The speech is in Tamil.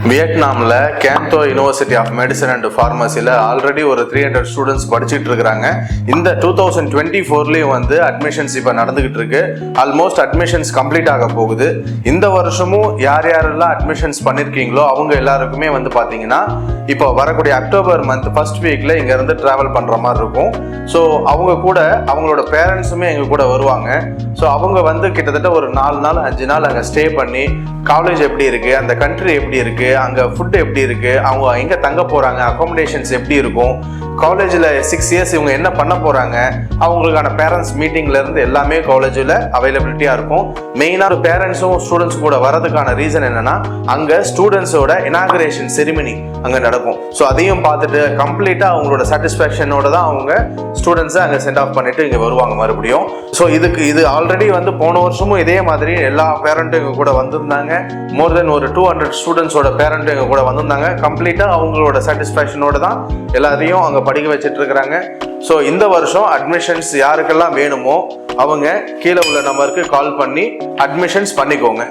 வியட்நாமில் Can Tho university of medicine and ஃபார்மசியில் ஆல்ரெடி ஒரு 300 ஸ்டூடெண்ட்ஸ் படிச்சுட்டு இருக்கிறாங்க. இந்த 2024லேயும் வந்து அட்மிஷன்ஸ் இப்போ நடந்துகிட்டு இருக்கு. ஆல்மோஸ்ட் அட்மிஷன்ஸ் கம்ப்ளீட் ஆக போகுது. இந்த வருஷமும் யார் யாரெல்லாம் அட்மிஷன்ஸ் பண்ணியிருக்கீங்களோ அவங்க எல்லாருக்குமே வந்து பார்த்தீங்கன்னா இப்போ வரக்கூடிய அக்டோபர் மந்த் ஃபர்ஸ்ட் வீக்ல இங்கேருந்து ட்ராவல் பண்ணுற மாதிரி இருக்கும். ஸோ அவங்க கூட அவங்களோட பேரண்ட்ஸுமே எங்கள் கூட வருவாங்க. ஸோ அவங்க வந்து கிட்டத்தட்ட ஒரு 4 நாள் 5 நாள் அங்கே ஸ்டே பண்ணி காலேஜ் எப்படி இருக்கு, அந்த கண்ட்ரி எப்படி இருக்கு, அங்கே ஃபுட் எப்படி இருக்கு, அவங்க எங்கே தங்க போறாங்க, அகாமடேஷன்ஸ் எப்படி இருக்கும், காலேஜில் 6 இயர்ஸ் இவங்க என்ன பண்ண போறாங்க, அவங்களுக்கான பேரண்ட்ஸ் மீட்டிங்ல இருந்து எல்லாமே காலேஜில் அவைலபிலிட்டியா இருக்கும். மெயினாக பேரண்ட்ஸும் ஸ்டூடெண்ட்ஸ் கூட வரதுக்கான ரீசன் என்னன்னா அங்கே ஸ்டூடெண்ட்ஸோட இனாகரேஷன் செரிமனி அங்கே நடக்கும். ஸோ அதையும் பார்த்துட்டு கம்ப்ளீட்டாக அவங்களோட சாட்டிஸ்ஃபேக்ஷனோட தான் அவங்க ஸ்டூடெண்ட்ஸை அங்கே சென்ட் ஆஃப் பண்ணிட்டு இங்கே வருவாங்க மறுபடியும். ஸோ இது ஆல்ரெடி வந்து போன வருஷமும் இதே மாதிரி எல்லா பேரண்ட்டும் எங்க கூட வந்திருந்தாங்க. மோர் தென் ஒரு 200 ஸ்டூடெண்ட்ஸோட பேரண்ட்டும் எங்க கூட வந்திருந்தாங்க. கம்ப்ளீட்டாக அவங்களோட சாட்டிஸ்ஃபேக்ஷனோட தான் எல்லாத்தையும் அங்கே படிக்க வச்சுட்டு இருக்கிறாங்க. ஸோ இந்த வருஷம் அட்மிஷன்ஸ் யாருக்கெல்லாம் வேணுமோ அவங்க கீழே உள்ள நம்பருக்கு கால் பண்ணி அட்மிஷன்ஸ் பண்ணிக்கோங்க.